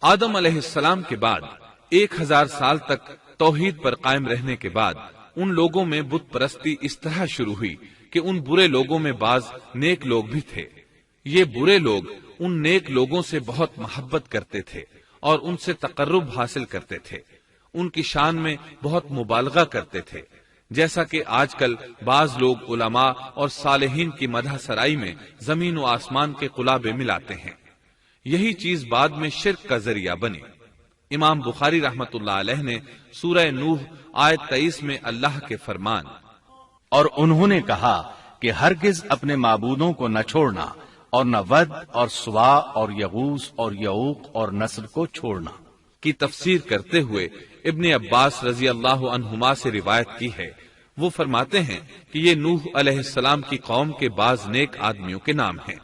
آدم علیہ السلام کے بعد 1000 سال تک توحید پر قائم رہنے کے بعد ان لوگوں میں بت پرستی اس طرح شروع ہوئی کہ ان برے لوگوں میں بعض نیک لوگ بھی تھے۔ یہ برے لوگ ان نیک لوگوں سے بہت محبت کرتے تھے اور ان سے تقرب حاصل کرتے تھے، ان کی شان میں بہت مبالغہ کرتے تھے، جیسا کہ آج کل بعض لوگ علماء اور صالحین کی مدح سرائی میں زمین و آسمان کے قلابے ملاتے ہیں۔ یہی چیز بعد میں شرک کا ذریعہ بنی۔ امام بخاری رحمت اللہ علیہ نے سورہ نوح آیت 23 میں اللہ کے فرمان اور انہوں نے کہا کہ ہرگز اپنے معبودوں کو نہ چھوڑنا اور نہ ود اور سوا اور یغوث اور یعوق اور نصر کو چھوڑنا کی تفسیر کرتے ہوئے ابن عباس رضی اللہ عنہما سے روایت کی ہے۔ وہ فرماتے ہیں کہ یہ نوح علیہ السلام کی قوم کے بعض نیک آدمیوں کے نام ہیں۔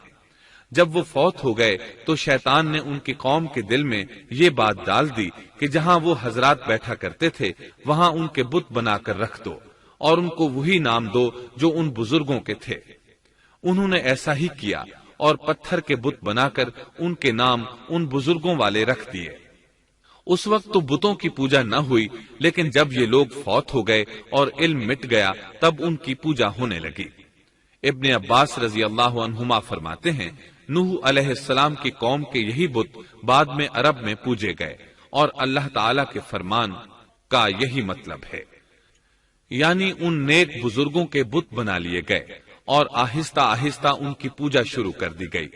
جب وہ فوت ہو گئے تو شیطان نے ان کی قوم کے دل میں یہ بات ڈال دی کہ جہاں وہ حضرات بیٹھا کرتے تھے وہاں ان کے بت بنا کر رکھ دو اور ان کو وہی نام دو جو ان بزرگوں کے تھے۔ انہوں نے ایسا ہی کیا اور پتھر کے بت بنا کر ان کے نام ان بزرگوں والے رکھ دیے۔ اس وقت تو بتوں کی پوجا نہ ہوئی، لیکن جب یہ لوگ فوت ہو گئے اور علم مٹ گیا تب ان کی پوجا ہونے لگی۔ ابن عباس رضی اللہ عنہما فرماتے ہیں نوح علیہ السلام کی قوم کے یہی بت بعد میں عرب میں پوجے گئے اور اللہ تعالی کے فرمان کا یہی مطلب ہے، یعنی ان نیک بزرگوں کے بت بنا لیے گئے اور آہستہ آہستہ ان کی پوجا شروع کر دی گئی،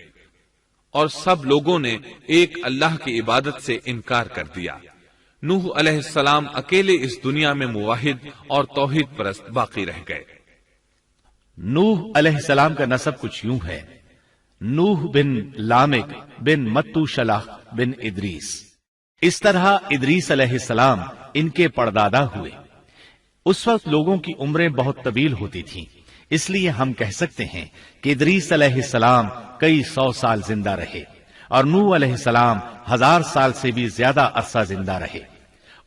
اور سب لوگوں نے ایک اللہ کی عبادت سے انکار کر دیا۔ نوح علیہ السلام اکیلے اس دنیا میں موحد اور توحید پرست باقی رہ گئے۔ نوح علیہ السلام کا نسب کچھ یوں ہے: نوح بن لامک بن متو شلح بن ادریس۔ اس طرح ادریس علیہ السلام ان کے پردادا ہوئے۔ اس وقت لوگوں کی عمریں بہت طویل ہوتی تھیں، اس لیے ہم کہہ سکتے ہیں کہ ادریس علیہ السلام کئی 100 سال زندہ رہے اور نوح علیہ السلام 1000 سال سے بھی زیادہ عرصہ زندہ رہے۔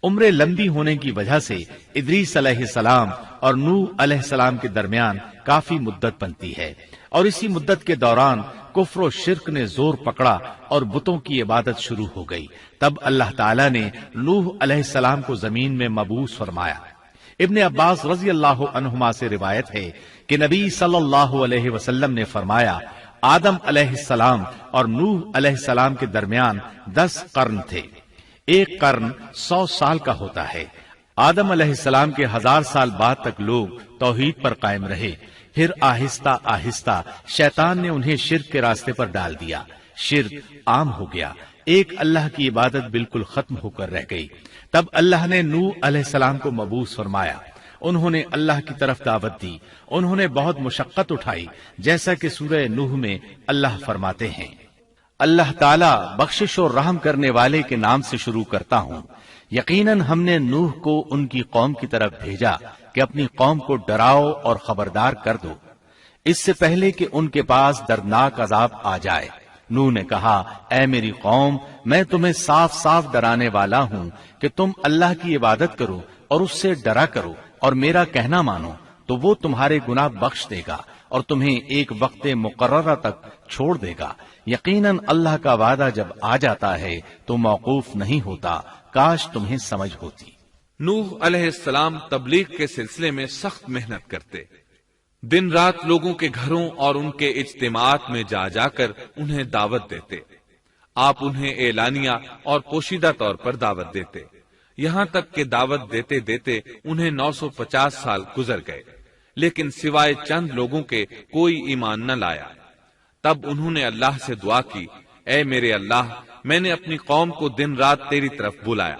عمریں لمبی ہونے کی وجہ سے ادریس علیہ السلام اور نوح علیہ السلام کے درمیان کافی مدت بنتی ہے، اور اسی مدت کے دوران کفر و شرک نے زور پکڑا اور بتوں کی عبادت شروع ہو گئی۔ تب اللہ تعالیٰ نے نوح علیہ السلام کو زمین میں مبعوث فرمایا۔ ابن عباس رضی اللہ عنہما سے روایت ہے کہ نبی صلی اللہ علیہ وسلم نے فرمایا آدم علیہ السلام اور نوح علیہ السلام کے درمیان 10 قرن تھے۔ ایک قرن 100 سال کا ہوتا ہے۔ آدم علیہ السلام کے 1000 سال بعد تک لوگ توحید پر قائم رہے، پھر آہستہ آہستہ شیطان نے انہیں شرک کے راستے پر ڈال دیا، شرک عام ہو گیا، ایک اللہ کی عبادت بالکل ختم ہو کر رہ گئی۔ تب اللہ نے نوح علیہ السلام کو مبعوث فرمایا، انہوں نے اللہ کی طرف دعوت دی، انہوں نے بہت مشقت اٹھائی، جیسا کہ سورہ نوح میں اللہ فرماتے ہیں اللہ تعالیٰ بخشش اور رحم کرنے والے کے نام سے شروع کرتا ہوں۔ یقیناً ہم نے نوح کو ان کی قوم کی طرف بھیجا کہ اپنی قوم کو ڈراؤ اور خبردار کر دو، اس سے پہلے کہ ان کے پاس دردناک عذاب آ جائے۔ نوح نے کہا اے میری قوم، میں تمہیں صاف صاف ڈرانے والا ہوں کہ تم اللہ کی عبادت کرو اور اس سے ڈرا کرو اور میرا کہنا مانو، تو وہ تمہارے گناہ بخش دے گا اور تمہیں ایک وقت مقررہ تک چھوڑ دے گا۔ یقیناً اللہ کا وعدہ جب آ جاتا ہے تو موقوف نہیں ہوتا، کاش تمہیں سمجھ ہوتی۔ نوح علیہ السلام تبلیغ کے سلسلے میں سخت محنت کرتے، دن رات لوگوں کے گھروں اور ان کے اجتماعات میں جا جا کر انہیں دعوت دیتے۔ آپ انہیں اعلانیہ اور پوشیدہ طور پر دعوت دیتے، یہاں تک کہ دعوت دیتے دیتے انہیں 950 سال گزر گئے، لیکن سوائے چند لوگوں کے کوئی ایمان نہ لایا۔ تب انہوں نے اللہ سے دعا کی اے میرے اللہ، میں نے اپنی قوم کو دن رات تیری طرف بلایا،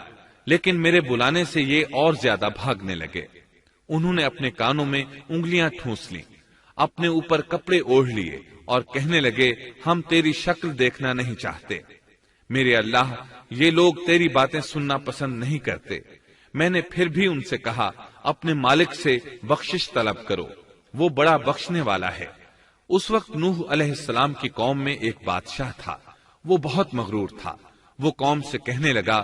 لیکن میرے بلانے سے یہ اور زیادہ بھاگنے لگے۔ انہوں نے اپنے کانوں میں انگلیاں ٹھونس لیں، اپنے اوپر کپڑے اوڑھ لیے اور کہنے لگے ہم تیری شکل دیکھنا نہیں چاہتے۔ میرے اللہ، یہ لوگ تیری باتیں سننا پسند نہیں کرتے۔ میں نے پھر بھی ان سے کہا اپنے مالک سے بخشش طلب کرو، وہ بڑا بخشنے والا ہے۔ اس وقت نوح علیہ السلام کی قوم میں ایک بادشاہ تھا، وہ بہت مغرور تھا۔ وہ قوم سے کہنے لگا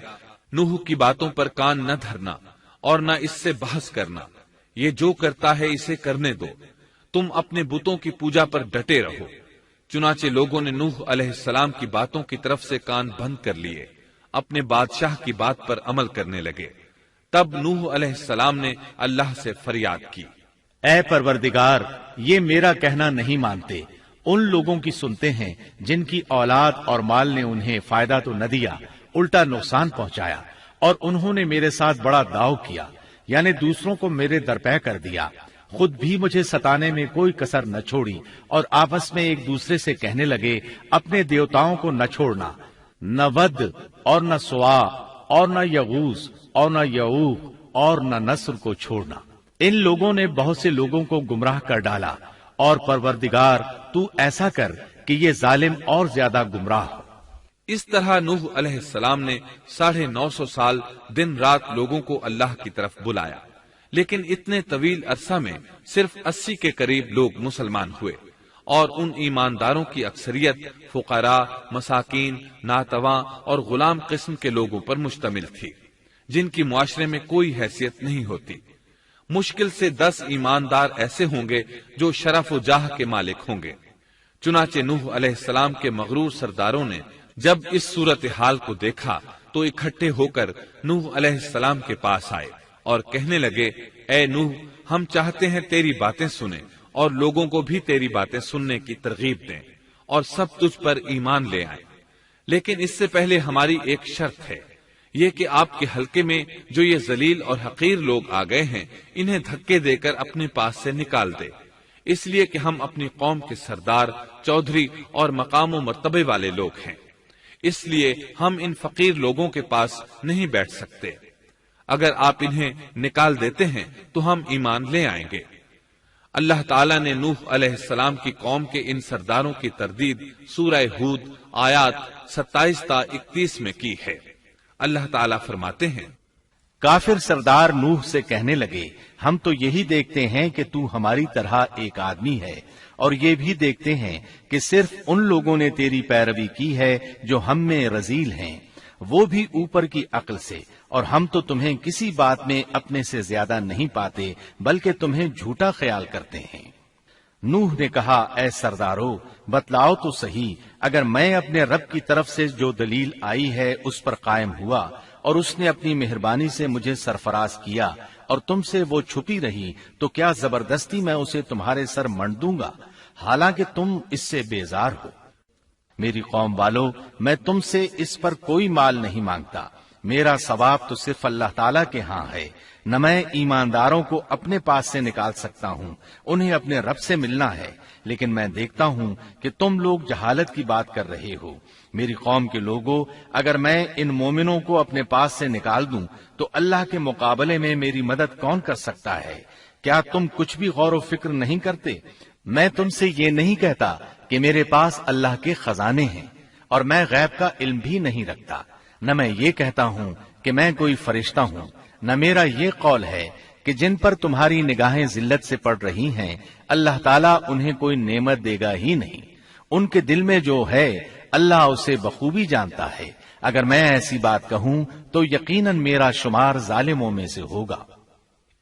نوح کی باتوں پر کان نہ دھرنا اور نہ اس سے بحث کرنا، یہ جو کرتا ہے اسے کرنے دو، تم اپنے بتوں کی پوجا پر ڈٹے رہو۔ چنانچہ لوگوں نے نوح علیہ السلام کی باتوں کی طرف سے کان بند کر لیے۔ اپنے بادشاہ کی بات پر عمل کرنے لگے۔ تب نوح علیہ السلام نے اللہ سے فریاد کی، اے پروردگار، یہ میرا کہنا نہیں مانتے، ان لوگوں کی سنتے ہیں جن کی اولاد اور مال نے انہیں فائدہ تو نہ دیا، الٹا نقصان پہنچایا، اور انہوں نے میرے ساتھ بڑا داؤ کیا، یعنی دوسروں کو میرے درپے کر دیا، خود بھی مجھے ستانے میں کوئی کسر نہ چھوڑی، اور آپس میں ایک دوسرے سے کہنے لگے اپنے دیوتاؤں کو نہ چھوڑنا، نہ ود اور نہ سوا اور نہ یغوث اور نہ یعوق اور نہ نصر کو چھوڑنا۔ ان لوگوں نے بہت سے لوگوں کو گمراہ کر ڈالا، اور پروردگار تو ایسا کر کہ یہ ظالم اور زیادہ گمراہ ہو۔ اس طرح نوح علیہ السلام نے 950 سال دن رات لوگوں کو اللہ کی طرف بلایا، لیکن اتنے طویل عرصہ میں صرف 80 کے قریب لوگ مسلمان ہوئے، اور ان ایمانداروں کی اکثریت فقراء، مساکین، ناتواں اور غلام قسم کے لوگوں پر مشتمل تھی، جن کی معاشرے میں کوئی حیثیت نہیں ہوتی۔ مشکل سے 10 ایماندار ایسے ہوں گے جو شرف و جاہ کے مالک ہوں گے۔ چنانچہ نوح علیہ السلام کے مغرور سرداروں نے جب اس صورتحال کو دیکھا تو اکٹھے ہو کر نوح علیہ السلام کے پاس آئے اور کہنے لگے، اے نوح، ہم چاہتے ہیں تیری باتیں سنیں اور لوگوں کو بھی تیری باتیں سننے کی ترغیب دیں اور سب تجھ پر ایمان لے آئیں، لیکن اس سے پہلے ہماری ایک شرط ہے، یہ کہ آپ کے حلقے میں جو یہ ذلیل اور حقیر لوگ آ گئے ہیں انہیں دھکے دے کر اپنے پاس سے نکال دے، اس لیے کہ ہم اپنی قوم کے سردار، چودھری اور مقام و مرتبے والے لوگ ہیں، اس لیے ہم ان فقیر لوگوں کے پاس نہیں بیٹھ سکتے، اگر آپ انہیں نکال دیتے ہیں تو ہم ایمان لے آئیں گے۔ اللہ تعالیٰ نے نوح علیہ السلام کی قوم کے ان سرداروں کی تردید سورہ ہود آیات 27 تا 31 میں کی ہے۔ اللہ تعالیٰ فرماتے ہیں، کافر سردار نوح سے کہنے لگے ہم تو یہی دیکھتے ہیں کہ تو ہماری طرح ایک آدمی ہے، اور یہ بھی دیکھتے ہیں کہ صرف ان لوگوں نے تیری پیروی کی ہے جو ہم میں رذیل ہیں، وہ بھی اوپر کی عقل سے، اور ہم تو تمہیں کسی بات میں اپنے سے زیادہ نہیں پاتے بلکہ تمہیں جھوٹا خیال کرتے ہیں۔ نوح نے کہا، اے سردارو، بتلاؤ تو صحیح، اگر میں اپنے رب کی طرف سے جو دلیل آئی ہے اس پر قائم ہوا اور اس نے اپنی مہربانی سے مجھے سرفراز کیا اور تم سے وہ چھپی رہی تو کیا زبردستی میں اسے تمہارے سر منڈ دوں گا، حالانکہ تم اس سے بیزار ہو۔ میری قوم والو، میں تم سے اس پر کوئی مال نہیں مانگتا، میرا ثواب تو صرف اللہ تعالیٰ کے ہاں ہے، نہ میں ایمانداروں کو اپنے پاس سے نکال سکتا ہوں، انہیں اپنے رب سے ملنا ہے، لیکن میں دیکھتا ہوں کہ تم لوگ جہالت کی بات کر رہے ہو۔ میری قوم کے لوگوں، اگر میں ان مومنوں کو اپنے پاس سے نکال دوں تو اللہ کے مقابلے میں میری مدد کون کر سکتا ہے؟ کیا تم کچھ بھی غور و فکر نہیں کرتے؟ میں تم سے یہ نہیں کہتا کہ میرے پاس اللہ کے خزانے ہیں اور میں غیب کا علم بھی نہیں رکھتا، نہ میں یہ کہتا ہوں کہ میں کوئی فرشتہ ہوں، نہ میرا یہ قول ہے کہ جن پر تمہاری نگاہیں ذلت سے پڑ رہی ہیں اللہ تعالیٰ انہیں کوئی نعمت دے گا ہی نہیں، ان کے دل میں جو ہے اللہ اسے بخوبی جانتا ہے، اگر میں ایسی بات کہوں تو یقیناً میرا شمار ظالموں میں سے ہوگا۔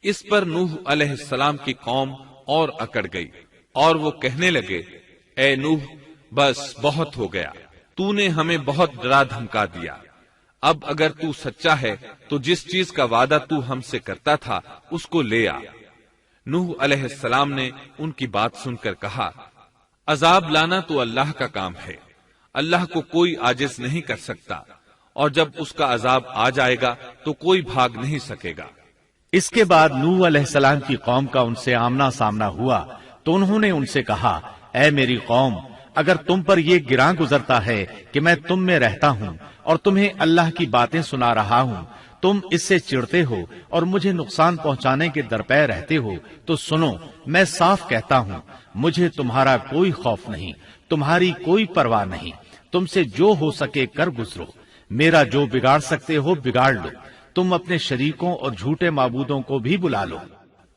اس پر نوح علیہ السلام کی قوم اور اکڑ گئی اور وہ کہنے لگے، اے نوح، بس بہت ہو گیا، تو نے ہمیں بہت ڈرا دھمکا دیا، اب اگر تو سچا ہے تو جس چیز کا وعدہ تو ہم سے کرتا تھا اس کو لے آ۔ نوح علیہ السلام نے ان کی بات سن کر کہا، عذاب لانا تو اللہ کا کام ہے، اللہ کو کوئی عاجز نہیں کر سکتا، اور جب اس کا عذاب آ جائے گا تو کوئی بھاگ نہیں سکے گا۔ اس کے بعد نوح علیہ السلام کی قوم کا ان سے آمنا سامنا ہوا تو انہوں نے ان سے کہا، اے میری قوم، اگر تم پر یہ گراں گزرتا ہے کہ میں تم میں رہتا ہوں اور تمہیں اللہ کی باتیں سنا رہا ہوں، تم اس سے چڑھتے ہو اور مجھے نقصان پہنچانے کے درپے رہتے ہو، تو سنو، میں صاف کہتا ہوں، مجھے تمہارا کوئی خوف نہیں، تمہاری کوئی پرواہ نہیں، تم سے جو ہو سکے کر گزرو، میرا جو بگاڑ سکتے ہو بگاڑ لو، تم اپنے شریکوں اور جھوٹے معبودوں کو بھی بلا لو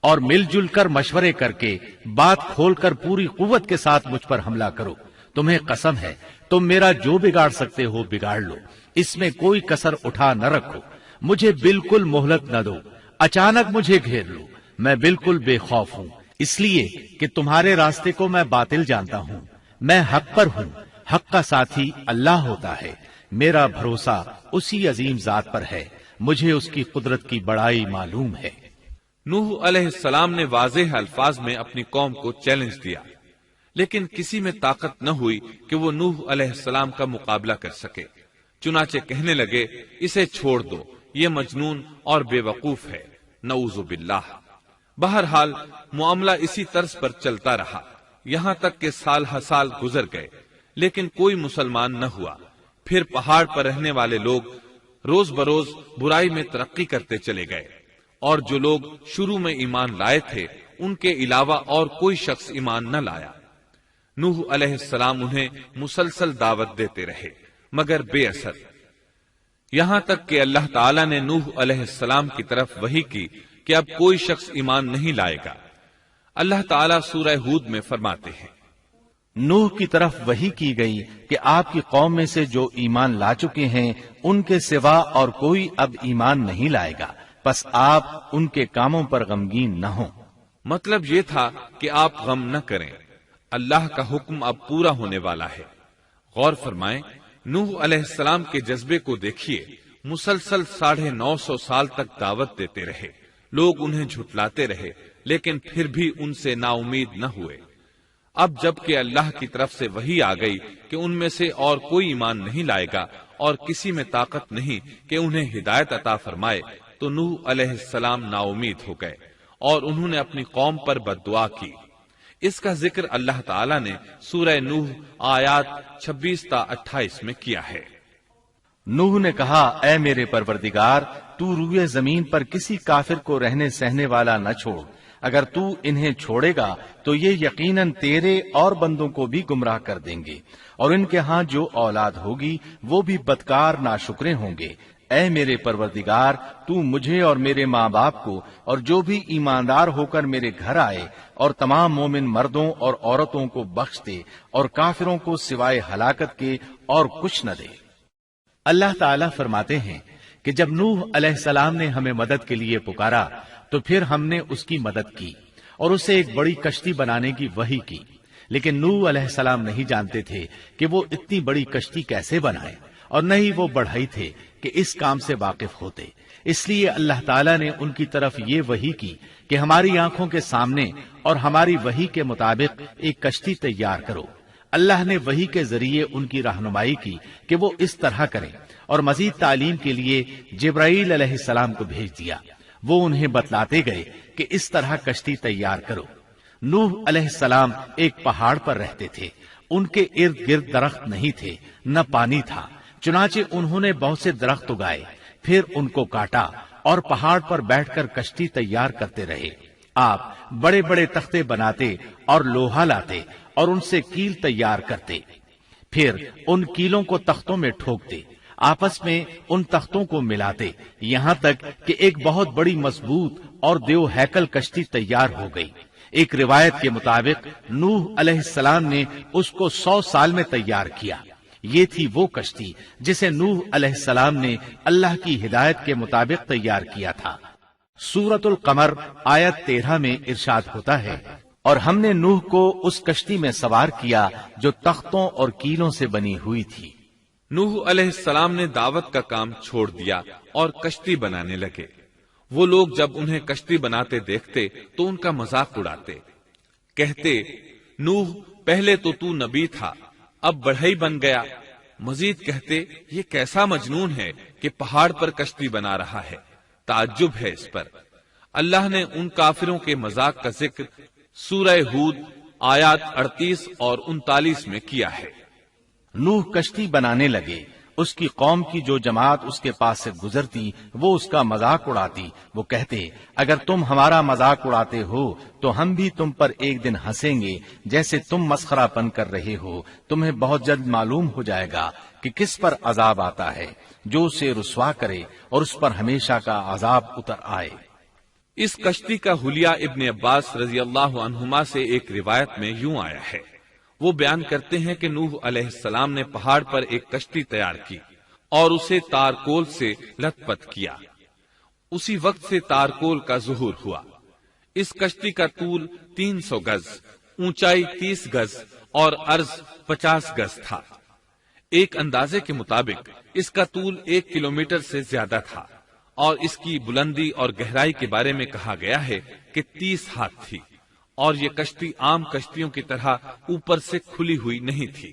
اور مل جل کر مشورے کر کے بات کھول کر پوری قوت کے ساتھ مجھ پر حملہ کرو، تمہیں قسم ہے تم میرا جو بگاڑ سکتے ہو بگاڑ لو، اس میں کوئی کسر اٹھا نہ رکھو، مجھے بالکل مہلت نہ دو، اچانک مجھے گھیر لو، میں بالکل بے خوف ہوں، اس لیے کہ تمہارے راستے کو میں باطل جانتا ہوں، میں حق پر ہوں، حق کا ساتھی اللہ ہوتا ہے، میرا بھروسہ اسی عظیم ذات پر ہے، مجھے اس کی قدرت کی بڑائی معلوم ہے۔ نوح علیہ السلام نے واضح الفاظ میں اپنی قوم کو چیلنج دیا، لیکن کسی میں طاقت نہ ہوئی کہ وہ نوح علیہ السلام کا مقابلہ کر سکے۔ چنانچہ کہنے لگے، اسے چھوڑ دو، یہ مجنون اور بے وقوف ہے، نعوذ باللہ۔ بہرحال معاملہ اسی طرز پر چلتا رہا، یہاں تک کہ سال ہر سال گزر گئے، لیکن کوئی مسلمان نہ ہوا۔ پھر پہاڑ پر رہنے والے لوگ روز بروز برائی میں ترقی کرتے چلے گئے، اور جو لوگ شروع میں ایمان لائے تھے ان کے علاوہ اور کوئی شخص ایمان نہ لایا۔ نوح علیہ السلام انہیں مسلسل دعوت دیتے رہے مگر بے اثر، یہاں تک کہ اللہ تعالیٰ نے نوح علیہ السلام کی طرف وحی کی کہ اب کوئی شخص ایمان نہیں لائے گا۔ اللہ تعالیٰ سورہ ہود میں فرماتے ہیں، نوح کی طرف وحی کی گئی کہ آپ کی قوم میں سے جو ایمان لا چکے ہیں ان کے سوا اور کوئی اب ایمان نہیں لائے گا، پس آپ ان کے کاموں پر غمگین نہ ہوں۔ مطلب یہ تھا کہ آپ غم نہ کریں، اللہ کا حکم اب پورا ہونے والا ہے۔ غور فرمائیں، نوح علیہ السلام کے جذبے کو دیکھیے، مسلسل 950 سال تک دعوت دیتے رہے، لوگ انہیں جھٹلاتے رہے، لیکن پھر بھی ان سے نا امید نہ ہوئے۔ اب جب کہ اللہ کی طرف سے وحی آ گئی کہ ان میں سے اور کوئی ایمان نہیں لائے گا اور کسی میں طاقت نہیں کہ انہیں ہدایت عطا فرمائے، تو نوح علیہ السلام نا امید ہو گئے اور انہوں نے اپنی قوم پر بد دعا کی۔ اس کا ذکر اللہ تعالیٰ نے سورہ نوح آیات 26 تا 28 میں کیا ہے۔ نوح نے کہا، اے میرے پروردگار، تو روئے زمین پر کسی کافر کو رہنے سہنے والا نہ چھوڑ، اگر تو انہیں چھوڑے گا تو یہ یقیناً تیرے اور بندوں کو بھی گمراہ کر دیں گے، اور ان کے ہاں جو اولاد ہوگی وہ بھی بدکار ناشکرے ہوں گے۔ اے میرے پروردگار، تو مجھے اور میرے ماں باپ کو اور جو بھی ایماندار ہو کر میرے گھر آئے اور تمام مومن مردوں اور عورتوں کو بخش دے، اور کافروں کو سوائے ہلاکت کے اور کچھ نہ دے۔ اللہ تعالیٰ فرماتے ہیں کہ جب نوح علیہ السلام نے ہمیں مدد کے لیے پکارا تو پھر ہم نے اس کی مدد کی اور اسے ایک بڑی کشتی بنانے کی وحی کی، لیکن نوح علیہ السلام نہیں جانتے تھے کہ وہ اتنی بڑی کشتی کیسے بنائے، اور نہ ہی وہ بڑھئی تھے کہ اس کام سے واقف ہوتے۔ اس لیے اللہ تعالیٰ نے ان کی طرف یہ وحی کی کہ ہماری آنکھوں کے سامنے اور ہماری وحی کے مطابق ایک کشتی تیار کرو۔ اللہ نے وحی کے ذریعے ان کی رہنمائی کی کہ وہ اس طرح کریں، اور مزید تعلیم کے لیے جبرائیل علیہ السلام کو بھیج دیا۔ وہ انہیں بتلاتے گئے کہ اس طرح کشتی تیار کرو۔ نوح علیہ السلام ایک پہاڑ پر رہتے تھے، ان کے ارد گرد درخت نہیں تھے، نہ پانی تھا، چنانچہ انہوں نے بہت سے درخت اگائے، پھر ان کو کاٹا اور پہاڑ پر بیٹھ کر کشتی تیار کرتے رہے۔ آپ بڑے بڑے تختے بناتے اور لوہا لاتے اور ان سے کیل تیار کرتے، پھر ان کیلوں کو تختوں میں ٹھوکتے، آپس میں ان تختوں کو ملاتے، یہاں تک کہ ایک بہت بڑی مضبوط اور دیو ہیکل کشتی تیار ہو گئی۔ ایک روایت کے مطابق نوح علیہ السلام نے اس کو 100 سال میں تیار کیا۔ یہ تھی وہ کشتی جسے نوح علیہ السلام نے اللہ کی ہدایت کے مطابق تیار کیا تھا۔ سورۃ القمر آیت 13 میں ارشاد ہوتا ہے، اور ہم نے نوح کو اس کشتی میں سوار کیا جو تختوں اور کیلوں سے بنی ہوئی تھی۔ نوح علیہ السلام نے دعوت کا کام چھوڑ دیا اور کشتی بنانے لگے۔ وہ لوگ جب انہیں کشتی بناتے دیکھتے تو ان کا مذاق اڑاتے، کہتے، نوح پہلے تو نبی تھا، اب بڑھئی بن گیا۔ مزید کہتے، یہ کیسا مجنون ہے کہ پہاڑ پر کشتی بنا رہا ہے، تعجب ہے اس پر۔ اللہ نے ان کافروں کے مذاق کا ذکر سورہ ہود آیات 38 اور 39 میں کیا ہے۔ نوح کشتی بنانے لگے، اس کی قوم کی جو جماعت اس کے پاس سے گزرتی وہ اس کا مذاق اڑاتی۔ وہ کہتے، اگر تم ہمارا مذاق اڑاتے ہو تو ہم بھی تم پر ایک دن ہنسیں گے جیسے تم مسخرہ پن کر رہے ہو۔ تمہیں بہت جلد معلوم ہو جائے گا کہ کس پر عذاب آتا ہے، جو اسے رسوا کرے اور اس پر ہمیشہ کا عذاب اتر آئے۔ اس کشتی کا حلیہ ابن عباس رضی اللہ عنہما سے ایک روایت میں یوں آیا ہے۔ وہ بیان کرتے ہیں کہ نوح علیہ السلام نے پہاڑ پر ایک کشتی تیار کی اور اسے تارکول سے لت پت کیا۔ اسی وقت سے تارکول کا ظہور ہوا۔ اس کشتی کا طول 300 گز، اونچائی 30 گز اور عرض 50 گز تھا۔ ایک اندازے کے مطابق اس کا طول 1 کلومیٹر سے زیادہ تھا اور اس کی بلندی اور گہرائی کے بارے میں کہا گیا ہے کہ 30 ہاتھ تھی، اور یہ کشتی عام کشتیوں کی طرح اوپر سے کھلی ہوئی نہیں تھی،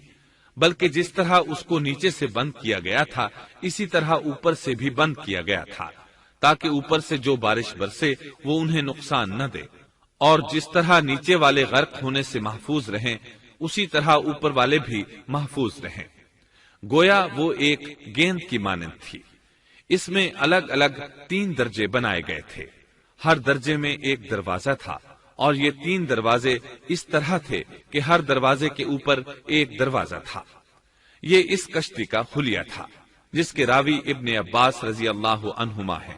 بلکہ جس طرح اس کو نیچے سے بند کیا گیا تھا اسی طرح اوپر سے بھی بند کیا گیا تھا، تاکہ اوپر سے جو بارش برسے وہ انہیں نقصان نہ دے، اور جس طرح نیچے والے غرق ہونے سے محفوظ رہیں اسی طرح اوپر والے بھی محفوظ رہیں۔ گویا وہ ایک گیند کی مانند تھی۔ اس میں الگ الگ 3 درجے بنائے گئے تھے، ہر درجے میں ایک دروازہ تھا، اور یہ 3 دروازے اس طرح تھے کہ ہر دروازے کے اوپر ایک دروازہ تھا۔ یہ اس کشتی کا حلیہ تھا، جس کے راوی ابن عباس رضی اللہ عنہما ہے۔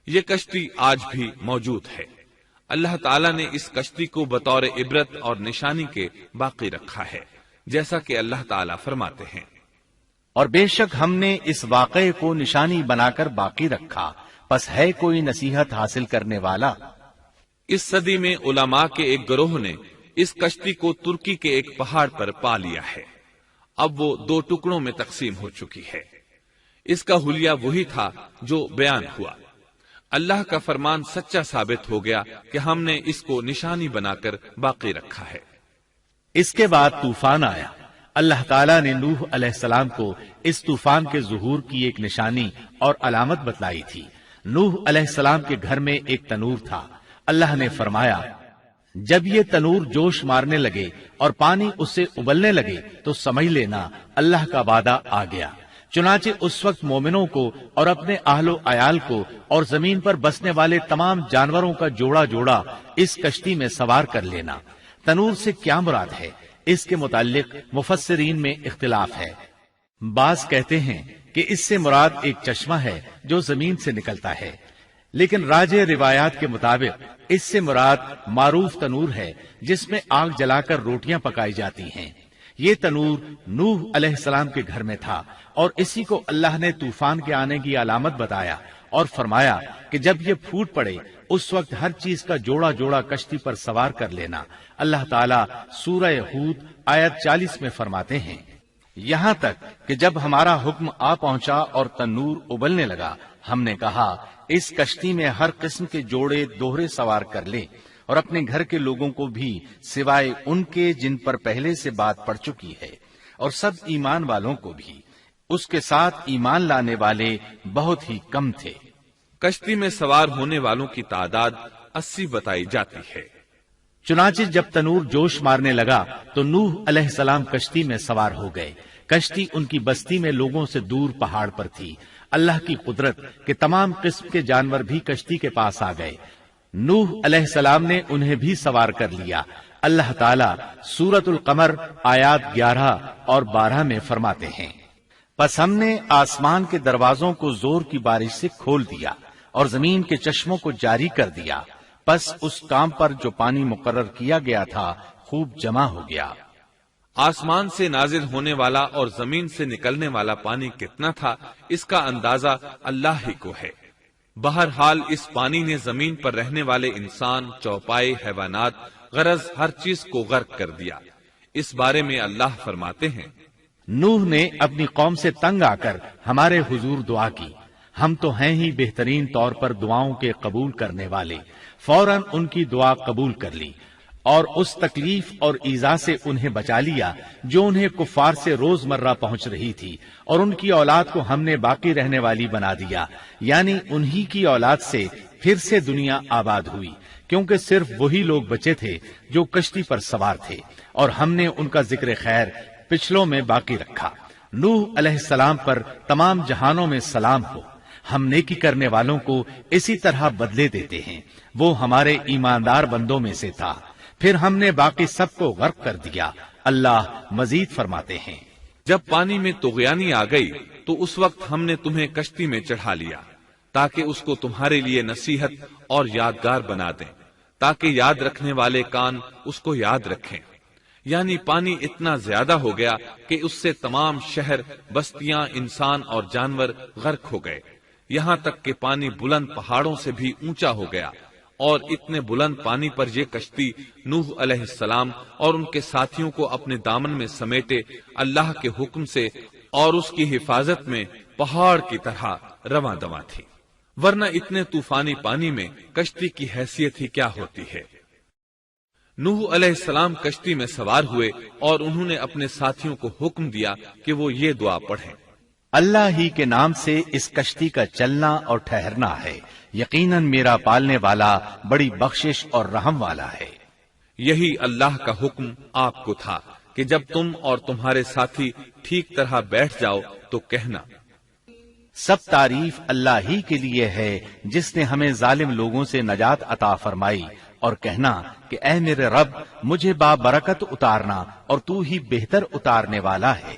یہ کشتی آج بھی موجود ہے۔ اللہ تعالیٰ نے اس کشتی کو بطور عبرت اور نشانی کے باقی رکھا ہے، جیسا کہ اللہ تعالیٰ فرماتے ہیں، اور بے شک ہم نے اس واقعے کو نشانی بنا کر باقی رکھا، پس ہے کوئی نصیحت حاصل کرنے والا۔ اس صدی میں علماء کے ایک گروہ نے اس کشتی کو ترکی کے ایک پہاڑ پر پا لیا ہے۔ اب وہ 2 ٹکڑوں میں تقسیم ہو چکی ہے۔ اس کا حلیہ وہی تھا جو بیان ہوا۔ اللہ کا فرمان سچا ثابت ہو گیا کہ ہم نے اس کو نشانی بنا کر باقی رکھا ہے۔ اس کے بعد طوفان آیا۔ اللہ تعالیٰ نے نوح علیہ السلام کو اس طوفان کے ظہور کی ایک نشانی اور علامت بتلائی تھی۔ نوح علیہ السلام کے گھر میں ایک تنور تھا۔ اللہ نے فرمایا، جب یہ تنور جوش مارنے لگے اور پانی اس سے ابلنے لگے تو سمجھ لینا اللہ کا وعدہ آ گیا۔ چنانچہ اس وقت مومنوں کو اور اپنے اہل و عیال کو اور زمین پر بسنے والے تمام جانوروں کا جوڑا جوڑا اس کشتی میں سوار کر لینا۔ تنور سے کیا مراد ہے، اس کے متعلق مفسرین میں اختلاف ہے۔ بعض کہتے ہیں کہ اس سے مراد ایک چشمہ ہے جو زمین سے نکلتا ہے، لیکن راجح روایات کے مطابق اس سے مراد معروف تنور ہے جس میں آگ جلا کر روٹیاں پکائی جاتی ہیں۔ یہ تنور نوح علیہ السلام کے گھر میں تھا، اور اسی کو اللہ نے طوفان کے آنے کی علامت بتایا اور فرمایا کہ جب یہ پھوٹ پڑے اس وقت ہر چیز کا جوڑا جوڑا کشتی پر سوار کر لینا۔ اللہ تعالیٰ سورہ ہود آیت 40 میں فرماتے ہیں، یہاں تک کہ جب ہمارا حکم آ پہنچا اور تنور ابلنے لگا، ہم نے کہا اس کشتی میں ہر قسم کے جوڑے دوہرے سوار کر لے، اور اپنے گھر کے لوگوں کو بھی سوائے ان کے جن پر پہلے سے بات پڑ چکی ہے، اور سب ایمان والوں کو بھی۔ اس کے ساتھ ایمان لانے والے بہت ہی کم تھے۔ کشتی میں سوار ہونے والوں کی تعداد 80 بتائی جاتی ہے۔ چنانچہ جب تنور جوش مارنے لگا تو نوح علیہ السلام کشتی میں سوار ہو گئے۔ کشتی ان کی بستی میں لوگوں سے دور پہاڑ پر تھی۔ اللہ کی قدرت کہ تمام قسم کے جانور بھی کشتی کے پاس آ گئے۔ نوح علیہ السلام نے انہیں بھی سوار کر لیا۔ اللہ تعالیٰ سورۃ القمر آیات 11 اور 12 میں فرماتے ہیں، پس ہم نے آسمان کے دروازوں کو زور کی بارش سے کھول دیا اور زمین کے چشموں کو جاری کر دیا، پس اس کام پر جو پانی مقرر کیا گیا تھا خوب جمع ہو گیا۔ آسمان سے نازل ہونے والا اور زمین سے نکلنے والا پانی کتنا تھا، اس کا اندازہ اللہ ہی کو ہے۔ بہرحال اس پانی نے زمین پر رہنے والے انسان، چوپائے، حیوانات، غرض ہر چیز کو غرق کر دیا۔ اس بارے میں اللہ فرماتے ہیں، نوح نے اپنی قوم سے تنگ آ کر ہمارے حضور دعا کی، ہم تو ہیں ہی بہترین طور پر دعاؤں کے قبول کرنے والے۔ فوراً ان کی دعا قبول کر لی اور اس تکلیف اور ایذا سے انہیں بچا لیا جو انہیں کفار سے روزمرہ پہنچ رہی تھی، اور ان کی اولاد کو ہم نے باقی رہنے والی بنا دیا، یعنی انہی کی اولاد سے پھر سے دنیا آباد ہوئی، کیونکہ صرف وہی لوگ بچے تھے جو کشتی پر سوار تھے، اور ہم نے ان کا ذکر خیر پچھلوں میں باقی رکھا۔ نوح علیہ السلام پر تمام جہانوں میں سلام ہو۔ ہم نیکی کرنے والوں کو اسی طرح بدلے دیتے ہیں۔ وہ ہمارے ایماندار بندوں میں سے تھا، پھر ہم نے باقی سب کو غرق کر دیا۔ اللہ مزید فرماتے ہیں، جب پانی میں طغیانی آ گئی تو اس وقت ہم نے تمہیں کشتی میں چڑھا لیا تاکہ اس کو تمہارے لیے نصیحت اور یادگار بنا دیں، تاکہ یاد رکھنے والے کان اس کو یاد رکھیں۔ یعنی پانی اتنا زیادہ ہو گیا کہ اس سے تمام شہر، بستیاں، انسان اور جانور غرق ہو گئے، یہاں تک کہ پانی بلند پہاڑوں سے بھی اونچا ہو گیا، اور اتنے بلند پانی پر یہ کشتی نوح علیہ السلام اور ان کے ساتھیوں کو اپنے دامن میں سمیٹے اللہ کے حکم سے اور اس کی حفاظت میں پہاڑ کی طرح رواں دواں تھی، ورنہ اتنے طوفانی پانی میں کشتی کی حیثیت ہی کیا ہوتی ہے۔ نوح علیہ السلام کشتی میں سوار ہوئے اور انہوں نے اپنے ساتھیوں کو حکم دیا کہ وہ یہ دعا پڑھیں، اللہ ہی کے نام سے اس کشتی کا چلنا اور ٹھہرنا ہے، یقیناً میرا پالنے والا بڑی بخشش اور رحم والا ہے۔ یہی اللہ کا حکم آپ کو تھا کہ جب تم اور تمہارے ساتھی ٹھیک طرح بیٹھ جاؤ تو کہنا، سب تعریف اللہ ہی کے لیے ہے جس نے ہمیں ظالم لوگوں سے نجات عطا فرمائی، اور کہنا کہ اے میرے رب مجھے بابرکت اتارنا اور تو ہی بہتر اتارنے والا ہے۔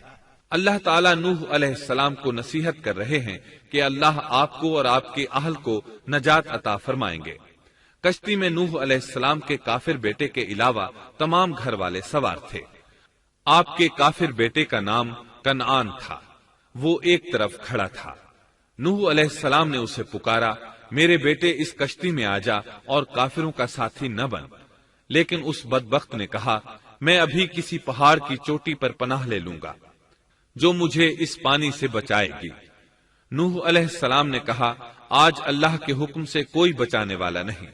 اللہ تعالیٰ نوح علیہ السلام کو نصیحت کر رہے ہیں کہ اللہ آپ کو اور آپ کے اہل کو نجات عطا فرمائیں گے۔ کشتی میں نوح علیہ السلام کے کافر بیٹے کے علاوہ تمام گھر والے سوار تھے۔ آپ کے کافر بیٹے کا نام کنعان تھا، وہ ایک طرف کھڑا تھا۔ نوح علیہ السلام نے اسے پکارا، میرے بیٹے اس کشتی میں آ جا اور کافروں کا ساتھی نہ بن، لیکن اس بدبخت نے کہا، میں ابھی کسی پہاڑ کی چوٹی پر پناہ لے لوں گا جو مجھے اس پانی سے بچائے گی۔ نوح علیہ السلام نے کہا، آج اللہ کے حکم سے کوئی بچانے والا نہیں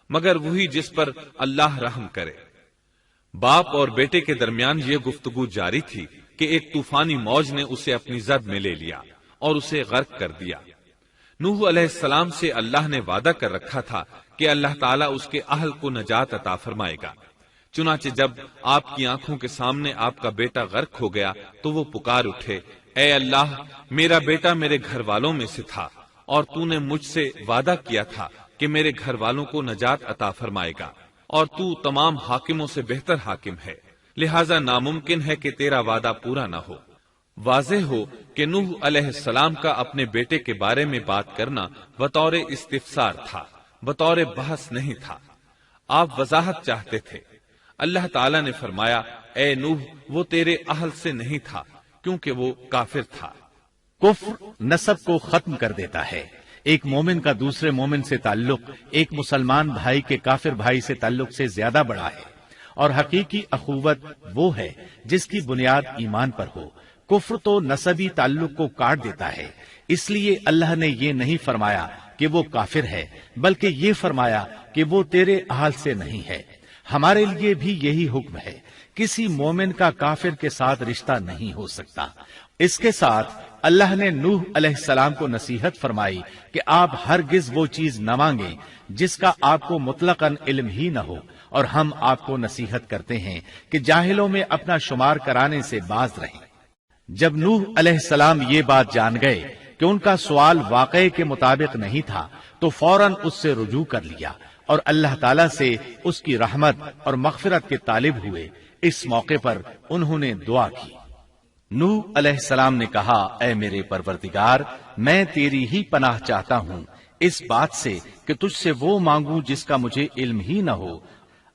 مگر وہی جس پر اللہ رحم کرے۔ باپ اور بیٹے کے درمیان یہ گفتگو جاری تھی کہ ایک طوفانی موج نے اسے اپنی زد میں لے لیا اور اسے غرق کر دیا۔ نوح علیہ السلام سے اللہ نے وعدہ کر رکھا تھا کہ اللہ تعالیٰ اس کے اہل کو نجات عطا فرمائے گا۔ چنانچہ جب آپ کی آنکھوں کے سامنے آپ کا بیٹا غرق ہو گیا تو وہ پکار اٹھے، اے اللہ، میرا بیٹا میرے گھر والوں میں سے تھا اور تو نے مجھ سے وعدہ کیا تھا کہ میرے گھر والوں کو نجات عطا فرمائے گا، اور تو تمام حاکموں سے بہتر حاکم ہے، لہذا ناممکن ہے کہ تیرا وعدہ پورا نہ ہو۔ واضح ہو کہ نوح علیہ السلام کا اپنے بیٹے کے بارے میں بات کرنا بطور استفسار تھا، بطور بحث نہیں تھا۔ آپ وضاحت چاہتے تھے۔ اللہ تعالیٰ نے فرمایا، اے نوح، وہ تیرے اہل سے نہیں تھا کیونکہ وہ کافر تھا۔ کفر نسب کو ختم کر دیتا ہے۔ ایک مومن کا دوسرے مومن سے تعلق ایک مسلمان بھائی کے کافر بھائی سے تعلق سے زیادہ بڑا ہے، اور حقیقی اخوت وہ ہے جس کی بنیاد ایمان پر ہو۔ کفر تو نسبی تعلق کو کاٹ دیتا ہے، اس لیے اللہ نے یہ نہیں فرمایا کہ وہ کافر ہے، بلکہ یہ فرمایا کہ وہ تیرے اہل سے نہیں ہے۔ ہمارے لیے بھی یہی حکم ہے، کسی مومن کا کافر کے ساتھ رشتہ نہیں ہو سکتا۔ اس کے ساتھ اللہ نے نوح علیہ السلام کو نصیحت فرمائی کہ آپ ہرگز وہ چیز نہ مانگیں جس کا آپ کو مطلقاً علم ہی نہ ہو، اور ہم آپ کو نصیحت کرتے ہیں کہ جاہلوں میں اپنا شمار کرانے سے باز رہیں۔ جب نوح علیہ السلام یہ بات جان گئے کہ ان کا سوال واقعے کے مطابق نہیں تھا تو فوراً اس سے رجوع کر لیا اور اللہ تعالیٰ سے اس کی رحمت اور مغفرت کے طالب ہوئے۔ اس موقع پر انہوں نے دعا کی۔ نوح علیہ السلام نے کہا، اے میرے پروردگار، میں تیری ہی پناہ چاہتا ہوں اس بات سے کہ تجھ سے وہ مانگوں جس کا مجھے علم ہی نہ ہو۔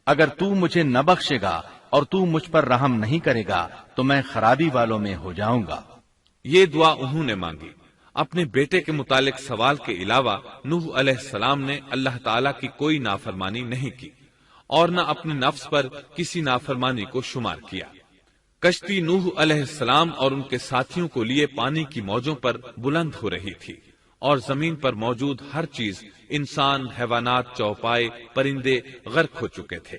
اگر تو مجھے نہ بخشے گا اور تو مجھ پر رحم نہیں کرے گا تو میں خرابی والوں میں ہو جاؤں گا۔ یہ دعا انہوں نے مانگی۔ اپنے بیٹے کے متعلق سوال کے علاوہ نوح علیہ السلام نے اللہ تعالیٰ کی کوئی نافرمانی نہیں کی اور نہ اپنے نفس پر کسی نافرمانی کو شمار کیا۔ کشتی نوح علیہ السلام اور ان کے ساتھیوں کو لیے پانی کی موجوں پر بلند ہو رہی تھی، اور زمین پر موجود ہر چیز، انسان، حیوانات، چوپائے، پرندے غرق ہو چکے تھے۔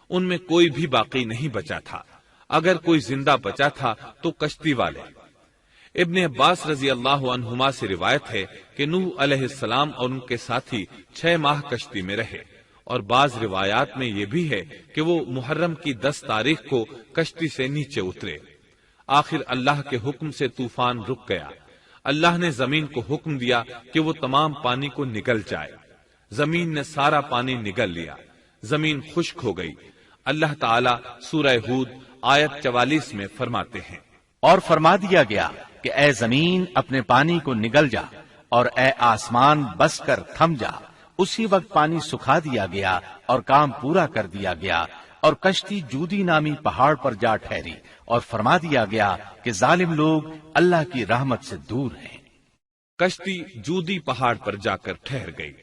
ان میں کوئی بھی باقی نہیں بچا تھا۔ اگر کوئی زندہ بچا تھا تو کشتی والے۔ ابن عباس رضی اللہ عنہما سے روایت ہے کہ نوح علیہ السلام اور ان کے ساتھی 6 ماہ کشتی میں رہے، اور بعض روایات میں یہ بھی ہے کہ وہ محرم کی 10 تاریخ کو کشتی سے نیچے اترے۔ آخر اللہ کے حکم سے طوفان رک گیا۔ اللہ نے زمین کو حکم دیا کہ وہ تمام پانی کو نگل جائے۔ زمین نے سارا پانی نگل لیا، زمین خشک ہو گئی۔ اللہ تعالیٰ سورہ ہود آیت 44 میں فرماتے ہیں، اور فرما دیا گیا کہ اے زمین اپنے پانی کو نگل جا، اور اے آسمان بس کر تھم جا۔ اسی وقت پانی سکھا دیا گیا اور کام پورا کر دیا گیا، اور کشتی جودی نامی پہاڑ پر جا ٹھہری، اور فرما دیا گیا کہ ظالم لوگ اللہ کی رحمت سے دور ہیں۔ کشتی جودی پہاڑ پر جا کر ٹھہر گئی۔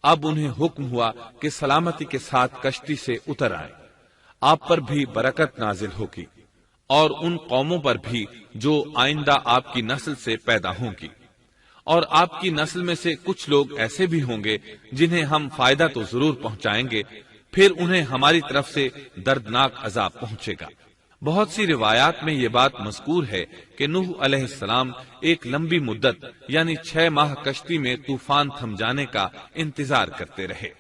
اب انہیں حکم ہوا کہ سلامتی کے ساتھ کشتی سے اتر آئیں۔ آپ پر بھی برکت نازل ہوگی اور ان قوموں پر بھی جو آئندہ آپ کی نسل سے پیدا ہوں گی، اور آپ کی نسل میں سے کچھ لوگ ایسے بھی ہوں گے جنہیں ہم فائدہ تو ضرور پہنچائیں گے، پھر انہیں ہماری طرف سے دردناک عذاب پہنچے گا۔ بہت سی روایات میں یہ بات مذکور ہے کہ نوح علیہ السلام ایک لمبی مدت یعنی 6 ماہ کشتی میں طوفان تھم جانے کا انتظار کرتے رہے۔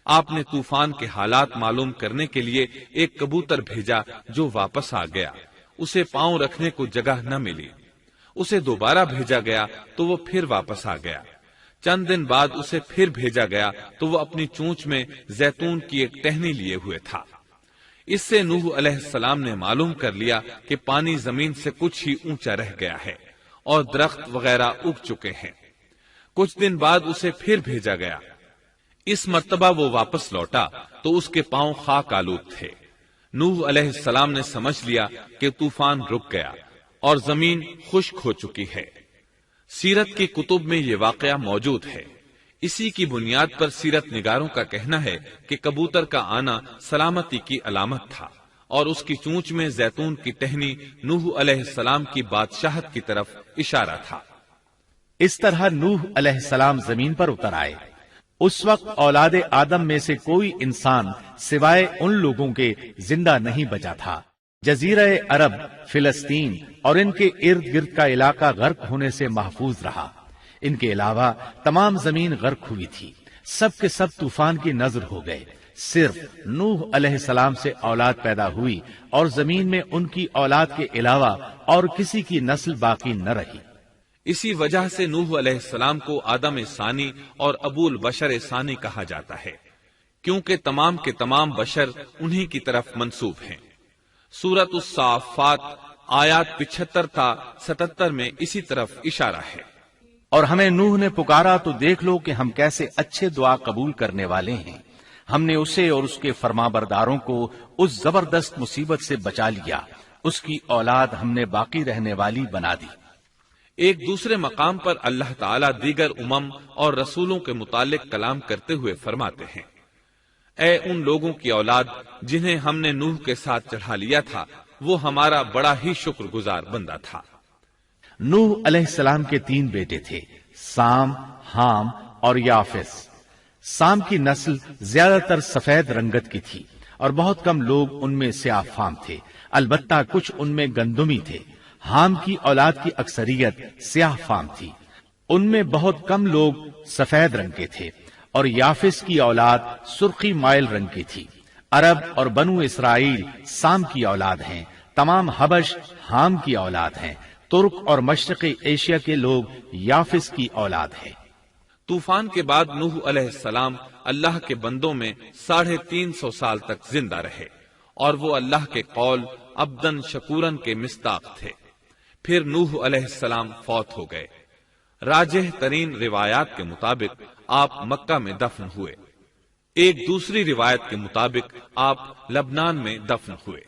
آپ نے طوفان کے حالات معلوم کرنے کے لیے ایک کبوتر بھیجا جو واپس آ گیا، اسے پاؤں رکھنے کو جگہ نہ ملی۔ اسے دوبارہ بھیجا گیا تو وہ پھر واپس آ گیا۔ چند دن بعد اسے پھر بھیجا گیا تو وہ اپنی چونچ میں زیتون کی ایک ٹہنی لیے ہوئے تھا۔ اس سے نوح علیہ السلام نے معلوم کر لیا کہ پانی زمین سے کچھ ہی اونچا رہ گیا ہے اور درخت وغیرہ اگ چکے ہیں۔ کچھ دن بعد اسے پھر بھیجا گیا۔ اس مرتبہ وہ واپس لوٹا تو اس کے پاؤں خاک آلود تھے۔ نوح علیہ السلام نے سمجھ لیا کہ طوفان رک گیا اور زمین خشک ہو چکی ہے۔ سیرت کی کتب میں یہ واقعہ موجود ہے۔ اسی کی بنیاد پر سیرت نگاروں کا کہنا ہے کہ کبوتر کا آنا سلامتی کی علامت تھا اور اس کی چونچ میں زیتون کی ٹہنی نوح علیہ السلام کی بادشاہت کی طرف اشارہ تھا۔ اس طرح نوح علیہ السلام زمین پر اتر آئے۔ اس وقت اولاد آدم میں سے کوئی انسان سوائے ان لوگوں کے زندہ نہیں بچا تھا۔ جزیرہ عرب، فلسطین اور ان کے ارد گرد کا علاقہ غرق ہونے سے محفوظ رہا۔ ان کے علاوہ تمام زمین غرق ہوئی تھی۔ سب کے سب طوفان کی نذر ہو گئے۔ صرف نوح علیہ السلام سے اولاد پیدا ہوئی اور زمین میں ان کی اولاد کے علاوہ اور کسی کی نسل باقی نہ رہی۔ اسی وجہ سے نوح علیہ السلام کو آدم ثانی اور ابو البشر ثانی کہا جاتا ہے، کیونکہ تمام کے تمام بشر انہی کی طرف منسوب ہیں۔ سورۃ الصافات آیات 75 تا 77 میں اسی طرف اشارہ ہے۔ اور ہمیں نوح نے پکارا تو دیکھ لو کہ ہم کیسے اچھے دعا قبول کرنے والے ہیں۔ ہم نے اسے اور اس کے فرمانبرداروں کو اس زبردست مصیبت سے بچا لیا۔ اس کی اولاد ہم نے باقی رہنے والی بنا دی۔ ایک دوسرے مقام پر اللہ تعالیٰ دیگر امم اور رسولوں کے متعلق کلام کرتے ہوئے فرماتے ہیں، اے ان لوگوں کی اولاد جنہیں ہم نے نوح کے ساتھ چڑھا لیا تھا، وہ ہمارا بڑا ہی شکر گزار بندہ تھا۔ نوح علیہ السلام کے 3 بیٹے تھے، سام، حام اور یافس۔ سام کی نسل زیادہ تر سفید رنگت کی تھی اور بہت کم لوگ ان میں سیاہ فام تھے، البتہ کچھ ان میں گندمی تھے۔ حام کی اولاد کی اکثریت سیاہ فام تھی، ان میں بہت کم لوگ سفید رنگ کے تھے، اور یافس کی اولاد سرخی مائل رنگ کی تھی۔ عرب اور بنو اسرائیل سام کی اولاد ہیں، تمام حبش حام کی اولاد ہیں، ترک اور مشرقی ایشیا کے لوگ یافس کی اولاد ہیں۔ طوفان کے بعد نوح علیہ السلام اللہ کے بندوں میں 350 سال تک زندہ رہے، اور وہ اللہ کے قول عبدن شکورن کے مصداق تھے۔ پھر نوح علیہ السلام فوت ہو گئے۔ راجح ترین روایات کے مطابق آپ مکہ میں دفن ہوئے۔ ایک دوسری روایت کے مطابق آپ لبنان میں دفن ہوئے۔